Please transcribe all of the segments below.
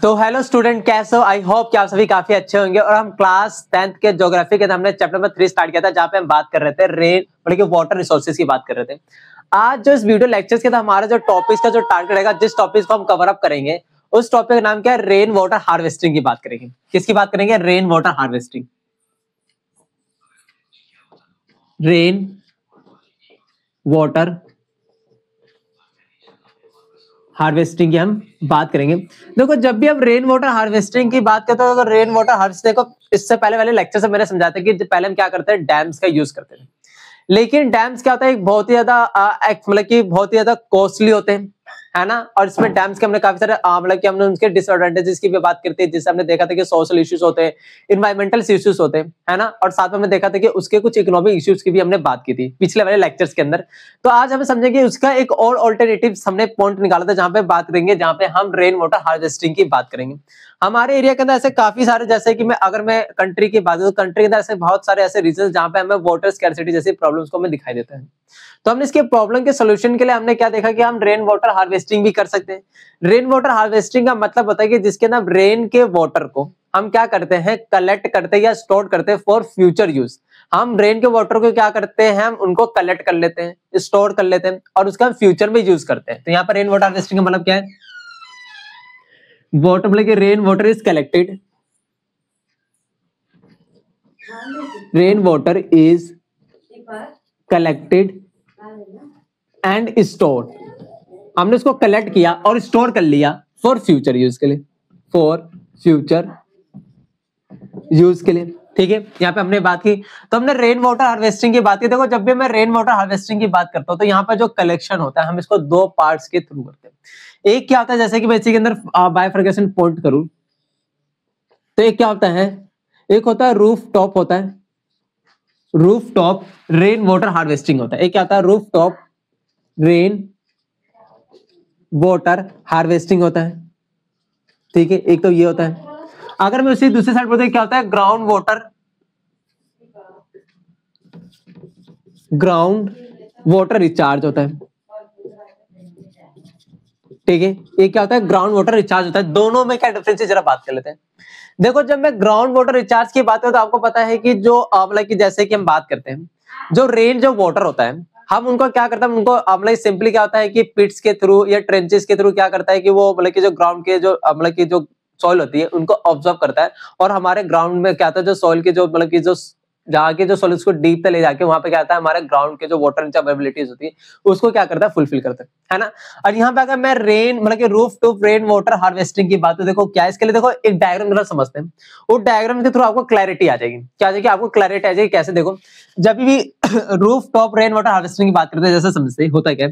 तो hello student, कैसे हो? आई होप कि आप सभी काफी अच्छे होंगे। और हम क्लास 10th के ज्योग्राफी के हमने चैप्टर नंबर 3 स्टार्ट किया था, जहाँ पे हम बात कर रहे थे रेन मतलब कि वाटर रिसोर्सेज की बात कर रहे थे। आज जो इस वीडियो लेक्चर्स के था, हमारा जो टॉपिक का जो टारगेट रहेगा, जिस टॉपिक को हम कवर अप करेंगे, उस टॉपिक का नाम क्या है? रेन वाटर हार्वेस्टिंग की बात करेंगे। किसकी बात करेंगे? Rain water harvesting. Rain water harvesting की हम बात करेंगे। देखो, जब भी हम रेन वाटर हार्वेस्टिंग की बात करते हैं तो रेन वाटर हार्वेस्टिंग को इससे पहले वाले लेक्चर से मैंने समझाया था कि पहले हम क्या करते हैं, डैम्स का यूज करते हैं। लेकिन डैम्स क्या होता है, एक बहुत ही ज्यादा मतलब कि बहुत ही ज्यादा कॉस्टली होते हैं, है ना। और इसमें डैम्स के हमने काफी सारे मतलब कि हमने उनके डिसएडवांटेजेस की भी बात करते हैं, जिससे हमने देखा था कि सोशल इश्यूज होते हैं, इन्वायरमेंटल इश्यूज होते हैं, है ना। और साथ में हमने देखा था कि उसके कुछ इकोनॉमिक इश्यूज की भी हमने बात की थी पिछले वाले लेक्चर्स के अंदर। तो आज हम समझेंगे उसका एक और ऑल्टरनेटिव हमने पॉइंट निकाला था, जहां पे बात करेंगे, जहां पे हम रेन वाटर हार्वेस्टिंग की बात करेंगे। हमारे एरिया के अंदर ऐसे काफी सारे, जैसे कि अगर मैं कंट्री की बात करूं, कंट्री के अंदर ऐसे बहुत सारे ऐसे रीजन जहां पे हमें वाटर स्कैर्सिटी जैसी प्रॉब्लम्स को हमें दिखाई देता है। तो हमने इसके प्रॉब्लम के सोल्यूशन के लिए हमने क्या देखा कि हम रेन वाटर हार्वेस्टिंग भी कर सकते हैं। रेन वाटर हार्वेस्टिंग का मतलब होता है कि जिसके अंदर रेन के वाटर को हम क्या करते हैं, कलेक्ट करते हैं या स्टोर करते हैं फॉर फ्यूचर यूज। हम रेन के वाटर को क्या करते हैं, हम उनको कलेक्ट कर लेते हैं, स्टोर कर लेते हैं और उसका हम फ्यूचर में यूज करते हैं। तो यहाँ पर रेन वाटर हार्वेस्टिंग का मतलब क्या है? वाटर मतलब कि rain water is collected, rain water is collected and store. हमने उसको कलेक्ट किया और स्टोर कर लिया फॉर फ्यूचर यूज के लिए, फॉर फ्यूचर यूज के लिए। ठीक है, यहाँ पे हमने बात की। तो हमने रेन वाटर हार्वेस्टिंग की बात की। देखो, जब भी मैं रेन वाटर हार्वेस्टिंग की बात करता हूँ तो यहाँ पर जो कलेक्शन होता है, हम इसको दो पार्ट्स के थ्रू करते हैं। एक क्या होता है, जैसे कि मैं इसी के अंदर बाइफरकेशन पॉइंट करूं तो एक क्या होता है, एक होता है रूफ टॉप, होता है roof top rain water harvesting होता है। एक क्या होता है, roof top rain water harvesting होता है। ठीक है, एक तो ये होता है। अगर मैं उसी दूसरी साइड बोलते क्या होता है, ग्राउंड वाटर रिचार्ज होता है। ठीक है, ये क्या होता है, ग्राउंड वाटर रिचार्ज होता है। दोनों में क्या डिफरेंस है, जरा बात कर लेते हैं। देखो, जब मैं ग्राउंड वाटर रिचार्ज की बात करूं तो आपको पता है कि जो मतलब कि जैसे कि हम बात करते हैं, जो रेन जो वाटर होता है, हम उनको क्या करते हैं, उनको मतलब सिंपली क्या होता है कि पिट्स के थ्रू या ट्रेंचेस के थ्रू क्या करता है कि वो मतलब कि जो ग्राउंड के जो मतलब कि जो सॉइल होती है उनको ऑब्जर्व करता है। और हमारे ग्राउंड में क्या होता है, जो सॉइल की जो मतलब कि जो जहाँ के जो सॉइल उसको डीप तक ले जाके वहां पे क्या होता है, हमारे ग्राउंड के जो वाटर अवेलेबिलिटीज होती है उसको क्या करता है, फुलफिल करता है ना। और यहाँ पे अगर मैं रेन मतलब कि roof top rain water harvesting की बात, तो देखो क्या है इसके लिए, देखो एक डायग्राम जरा समझते हैं। वो डायग्राम के थ्रू आपको क्लैरिटी आ जाएगी। क्या आ जाएगी? आपको क्लैरिटी आ जाएगी। कैसे? देखो, जब भी roof top rain water harvesting की बात करते हैं, जैसे समझते हैं होता है क्या,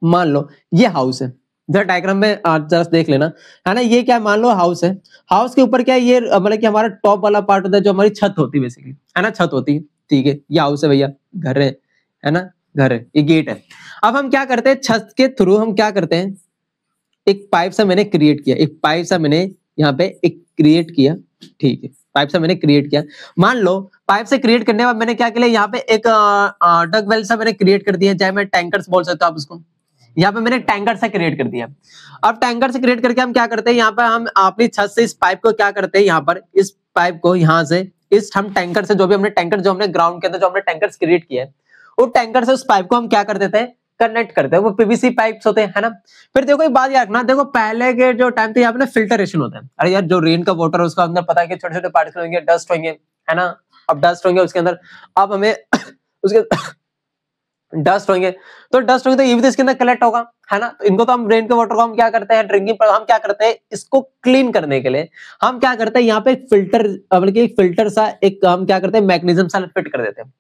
मान लो ये हाउस है, जरा डायग्राम में जरा देख लेना, है ना। ये क्या, मान लो हाउस है। हाउस के ऊपर क्या है, ये मतलब कि हमारा टॉप वाला पार्ट होता है, जो हमारी छत होती है बेसिकली, है ना, छत होती है। ठीक है, ये हाउस है भैया, घर है ना, घर है, ये गेट है। अब हम क्या करते हैं, छत के थ्रू हम क्या करते हैं, एक पाइप सा मैंने क्रिएट किया, एक पाइप सा मैंने यहाँ पे एक क्रिएट किया। ठीक है, पाइप सा मैंने क्रिएट किया। मान लो पाइप से क्रिएट करने के बाद मैंने क्या किया, यहाँ पे एक डग वेल सा मैंने क्रिएट कर दिया, चाहे मैं टैंकर्स बोल सकता हूँ आप उसको। यहाँ पे मैंने टैंकर से क्रिएट कर दिया। अब टैंकर से क्रिएट करके हम क्या करते हैं, यहाँ पे हम अपनी छत से इस पाइप को क्या करते हैं, यहाँ पर इस पाइप को यहाँ से इस हम टैंकर से जो भी हमने टैंकर जो हमने ग्राउंड के अंदर जो हमने टैंकर्स क्रिएट किया है, वो टैंकर से उस पाइप को हम क्या कर देते हैं, कनेक्ट करते हैं। वो पीवीसी पाइप्स होते हैं, है ना। फिर देखो एक बात याद रखना, देखो पहले के जो टाइम थे यहाँ पे ना फिल्टरेशन होता है। अरे यार, जो रेन का वाटर है उसका अंदर पता है कि छोटे छोटे पार्टिकल होंगे, डस्ट होंगे, है ना। अब डस्ट होंगे उसके अंदर, अब हमें उसके डस्ट होंगे, तो डस्ट होंगे तो ये भी तो इसके अंदर कलेक्ट होगा, है ना। तो इनको तो हम रेन के वाटर को हम क्या करते हैं, ड्रिंकिंग पर हम क्या करते हैं, इसको क्लीन करने के लिए हम क्या करते हैं, यहाँ पे एक फिल्टर मतलब कि एक फिल्टर सा एक हम क्या करते हैं, मैकेनिज्म सा फिट कर देते हैं।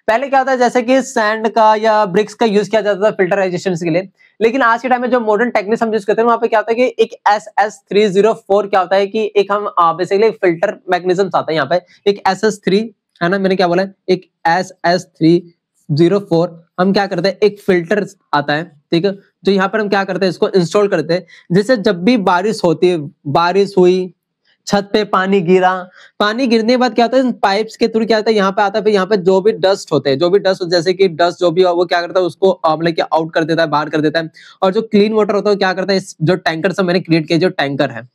पहले क्या होता है, जैसे कि सैंड का या ब्रिक्स का यूज किया जाता था फिल्टराइजेशन के लिए। लेकिन आज के टाइम में जो मॉडर्न टेक्निक्स हम यूज करते हैं, वहां पे क्या होता है कि एक SS304 क्या होता है कि एक हम बेसिकली एक फिल्टर मैकेनिज्म आता है यहाँ पे, एक SS3, है ना, मैंने क्या बोला, एक SS304 हम क्या करते हैं, एक फिल्टर आता है। ठीक है, तो यहाँ पर हम क्या करते हैं, इसको इंस्टॉल करते हैं, जिससे जब भी बारिश होती है, बारिश हुई, छत पे पानी गिरा, पानी गिरने के बाद क्या होता है, पाइप्स के थ्रू क्या होता है, यहाँ पे आता है, यहाँ पे जो भी डस्ट होते हैं, जो भी डस्ट जैसे कि डस्ट जो भी वो क्या करता है, उसको मतलब कि आउट कर देता है, बाहर कर देता है। और जो क्लीन वाटर होता है क्या करता है, इस जो टैंकर से मैंने क्रिएट किया, जो टैंकर है,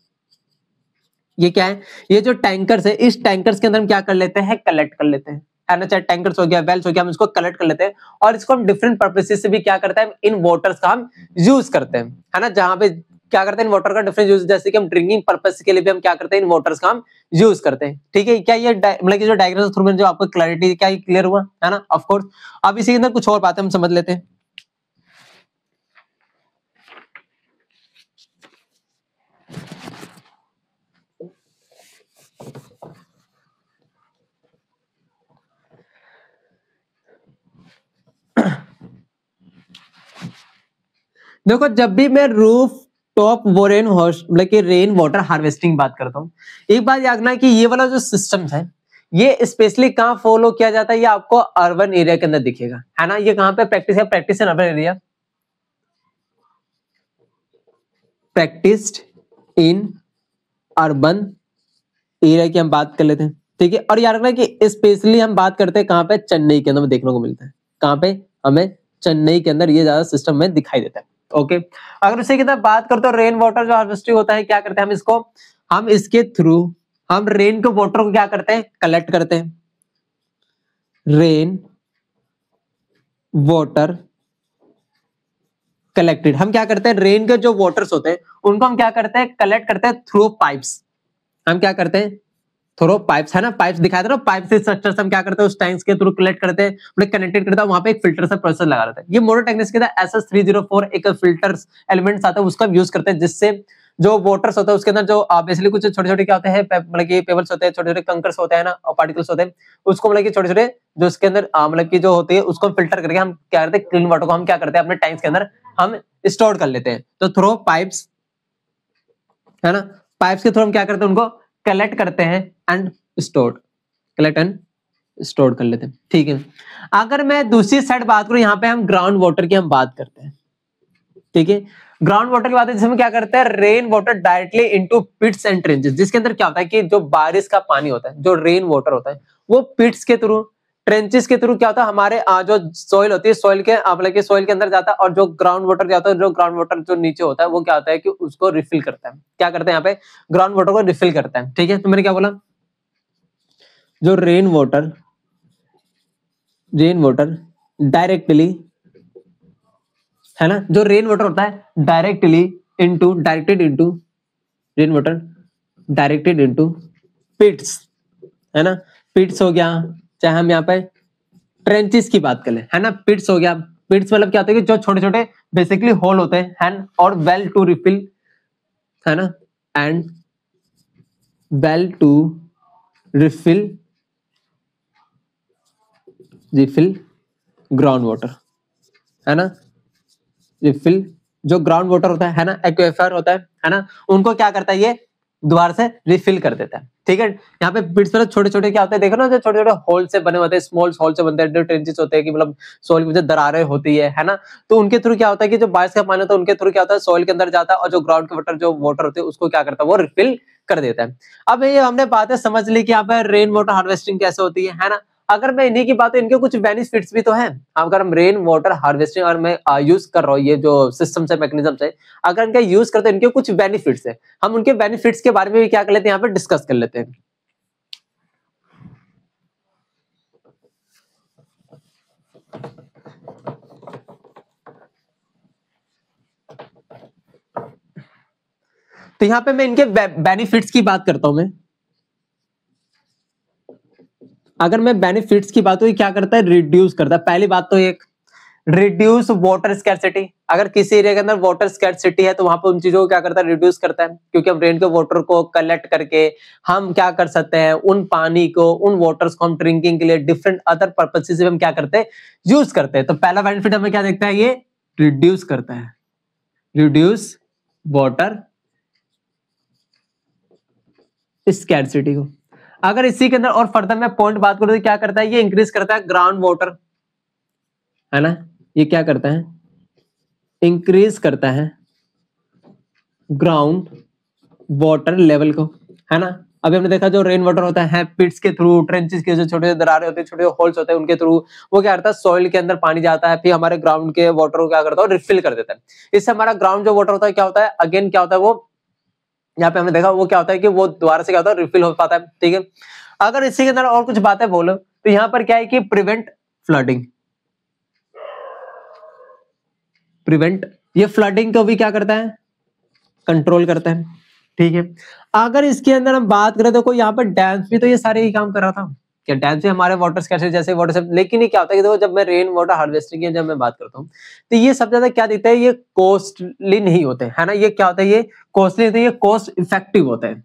ये क्या है, ये जो टैंकर्स है, इस टैंकर्स के अंदर हम क्या कर लेते हैं, कलेक्ट कर लेते हैं, है ना, चाहे टैंकर्स हो गया, वेल्स हो गया, हम इसको कलेक्ट कर लेते हैं और इसको हम डिफरेंट पर्पसेस से भी क्या करते हैं, इन वाटर्स का हम यूज करते हैं, है ना, जहां पे क्या करते हैं इन वाटर का डिफरेंट यूज, जैसे कि हम ड्रिंकिंग पर्पस के लिए भी हम क्या करते हैं, इन वाटर्स का हम यूज करते हैं। ठीक है, क्या ये मतलब कि जो डायग्राम थ्रू में जो आपको क्लैरिटी, क्या ये क्लियर हुआ, है ना, ऑफ कोर्स। अब इसी के अंदर कुछ और बातें हम समझ लेते हैं। देखो, जब भी मैं रूफ टॉप रेन मतलब कि रेन वाटर हार्वेस्टिंग बात करता हूँ, एक बात याद रखना कि ये वाला जो सिस्टम है, ये स्पेशली कहाँ फॉलो किया जाता है, ये आपको अर्बन एरिया के अंदर दिखेगा, है ना। ये कहाँ पे प्रैक्टिस है, practice in urban area, practised in urban area की हम बात कर लेते हैं। ठीक है, और याद रखना कि स्पेशली हम बात करते हैं कहाँ पे, चेन्नई के अंदर देखने को मिलता है। कहाँ पे, हमें चेन्नई के अंदर ये ज्यादा सिस्टम में दिखाई देता है। ओके, अगर उसी की तरह बात करते हो, रेन वाटर जो हार्वेस्टिंग होता है, क्या करते हैं हम इसको, हम इसके थ्रू हम रेन के वाटर को क्या करते हैं, कलेक्ट करते हैं। रेन वाटर कलेक्टेड, हम क्या करते हैं, रेन के जो वाटर्स होते हैं उनको हम क्या करते हैं, कलेक्ट करते हैं थ्रू पाइप्स। हम क्या करते हैं, थ्रू पाइप्स, है ना, पाइप्स दिखाया था ना, पाइप से स्ट्रक्चर हम क्या करते हैं, उस टैंक्स के थ्रू कलेक्ट करते हैं, मतलब कनेक्टेड करते हैं, वहां पे एक फिल्टर सा प्रोसेस लगा रहता है। ये मोटर टेक्निक्स के अंदर SS304 एक फिल्टर्स एलिमेंट्स आता है, उसका यूज करते हैं, जिससे जो वाटर्स होता है उसके अंदर जो बेसिकली कुछ छोटे छोटे क्या होते हैं, मतलब कि पेबल्स होते हैं, छोटे छोटे कंकर्स होते हैं ना, और पार्टिकल्स होते हैं, उसको मतलब कि छोटे छोटे जो उसके अंदर मतलब कि जो होती है उसको फिल्टर करके हम क्या करते हैं, क्लीन वाटर को हम क्या करते हैं, अपने टैंक्स के अंदर हम स्टोर कर लेते हैं। तो थ्रू पाइप्स, है ना, पाइप्स के थ्रू हम क्या करते हैं, उनको कलेक्ट करते हैं and stored, collect and store कर लेते हैं। ठीक है, अगर मैं दूसरी साइड बात करूं, यहाँ पे हम ग्राउंड वाटर की हम बात करते हैं। ठीक है, ग्राउंड वाटर की बात है, जिसमें क्या करते हैं, rain water directly into pits and trenches, जिसके अंदर क्या होता है कि जो बारिश का पानी होता है, जो रेन वाटर होता है, वो पिट्स के थ्रू, ट्रेंचेस के थ्रू क्या होता है, हमारे जो सॉइल होती है, सॉइल के मतलब कि सॉइल के अंदर जाता है, और जो ग्राउंड वाटर जाता है, जो ग्राउंड वाटर जो नीचे होता है, वो क्या होता है कि उसको रिफिल करता है। क्या करते हैं यहाँ पे, ग्राउंड वाटर को रिफिल करता है। ठीक है, तो मैंने क्या बोला, जो रेन वाटर डायरेक्टली, है ना, जो रेन वाटर होता है directed into rain water directed into pits, है ना, पिट्स हो गया, चाहे हम यहाँ पे ट्रेंचेस की बात करें, है ना, पिट्स हो गया, पिट्स मतलब क्या होता है कि जो छोटे छोटे बेसिकली होल होते हैं, और वेल टू रिफिल, है ना, and well to refill ground water, है ना, रिफिल जो ग्राउंड वाटर होता है ना, एक्वेफर होता है ना, उनको क्या करता है, ये दोबारा से रिफिल कर देता है। ठीक है, यहाँ पे पिट्स में छोटे छोटे क्या होते हैं, देखो ना, जो छोटे छोटे होल से बने होते हैं, स्मॉल होल से बनते हैं, जो ट्रेंचेस होते हैं कि मतलब सोइल की वजह दरारें होती है ना, तो उनके थ्रू क्या होता है कि जो बारिश का पानी होता है, उनके थ्रू क्या होता है, सोइल के अंदर जाता है, और जो ग्राउंड के वाटर होते हैं उसको क्या करता है, वो रिफिल कर देता है। अब ये हमने बातें समझ ली कि यहाँ पे रेन वाटर हार्वेस्टिंग कैसे होती है ना। अगर मैं इन्हीं की बात, इनके कुछ बेनिफिट्स भी तो हैं। अगर हम रेन वाटर हार्वेस्टिंग और मैं यूज कर रहा हूँ, ये जो सिस्टम है, मैकेनिज्म है, अगर इनका यूज करते हैं, इनके कुछ बेनिफिट्स है, हम उनके बेनिफिट्स के बारे में भी क्या कर लेते हैं, यहाँ पे डिस्कस कर लेते हैं। तो यहाँ पे मैं इनके बेनिफिट्स की बात करता हूं। मैं अगर मैं बेनिफिट्स की बात, तो ये क्या करता है, रिड्यूस करता है। पहली बात तो एक रिड्यूस वाटर स्कैर्सिटी, अगर किसी एरिया के अंदर वाटर स्कैर्सिटी है तो वहां पर उन चीजों को क्या करता है, रिड्यूस करता है, क्योंकि हम रेन के वाटर को कलेक्ट करके हम क्या कर सकते हैं, उन पानी को, उन वाटर्स को हम ड्रिंकिंग के लिए डिफरेंट अदर पर्पसेस से हम क्या करते हैं, यूज करते हैं। तो पहला बेनिफिट हमें क्या देखता है, ये रिड्यूस करता है, रिड्यूस वाटर स्कैर्सिटी को। अगर इसी के अंदर और फर्दर मैं पॉइंट बात करूं तो क्या करता है, ये इंक्रीज करता है ग्राउंड वाटर, है ना, ये क्या करता है, इंक्रीज करता है ग्राउंड वाटर लेवल को, है ना। अभी हमने देखा जो रेन वाटर होता है पिट्स के थ्रू, ट्रेंचेस के जो छोटे दरारें होते हैं, छोटे होल्स होते हैं, उनके थ्रू वो क्या करता है, सॉइल के अंदर पानी जाता है, फिर हमारे ग्राउंड के वाटर को क्या करता है, रिफिल कर देता है। इससे हमारा ग्राउंड जो वाटर होता है क्या होता है, अगेन क्या होता है, वो यहाँ पे हमने देखा वो क्या होता है कि वो दोबारा से क्या होता है रिफिल हो पाता है, ठीक है। अगर इसी के अंदर और कुछ बातें बोलो तो यहाँ पर क्या है कि प्रिवेंट फ्लडिंग, प्रिवेंट, ये फ्लडिंग को भी क्या करता है, कंट्रोल करता है, ठीक है। अगर इसके अंदर हम बात करें तो कोई यहाँ पर डैम्स भी तो ये सारे ही काम कर रहा था, क्या डैम से हमारे वाटर स्कैर्सिटी जैसे वाटर से, लेकिन ये क्या होता है कि देखो जब मैं रेन वाटर हार्वेस्टिंग की जब मैं बात करता हूँ तो ये सबसे ज्यादा क्या दिखता है, ये कॉस्टली नहीं होते है ना, ये क्या होता है, ये कॉस्टली होते हैं, ये कॉस्ट इफेक्टिव होते हैं।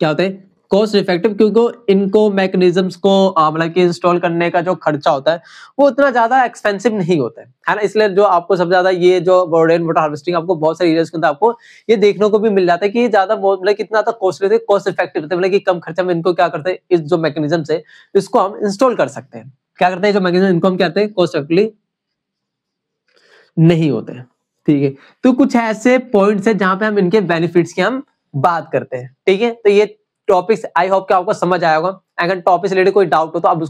क्या होते हैं, कॉस्ट इफेक्टिव, क्योंकि इनको मैकेनिज्म्स को मतलब कि इंस्टॉल करने का जो खर्चा होता है वो उतना ज्यादा एक्सपेंसिव नहीं होता है ना, इसलिए जो आपको सबसे ज्यादा ये जो रेन वाटर हार्वेस्टिंग आपको बहुत सारे एरियाज के अंदर आपको ये देखने को भी मिल जाता है कि ज्यादा मतलब कितना ज्यादा कॉस्टली, कॉस्ट इफेक्टिव होते हैं, मतलब कि कम खर्चा में इनको क्या करते हैं, इस जो मैकेनिज्म है इसको हम इंस्टॉल कर सकते हैं। क्या करते हैं जो मैकेनिज्म, इनको हम क्या कहते हैं, कॉस्ट इफेक्टिवली नहीं होते हैं, ठीक है। तो कुछ ऐसे पॉइंट्स है जहां पे हम इनके बेनिफिट्स की हम बात करते हैं, ठीक है। तो ये टॉपिक्स आई होप कि आपको समझ आया होगा। अगर टॉपिक से रिलेटेड कोई डाउट हो तो आप उसको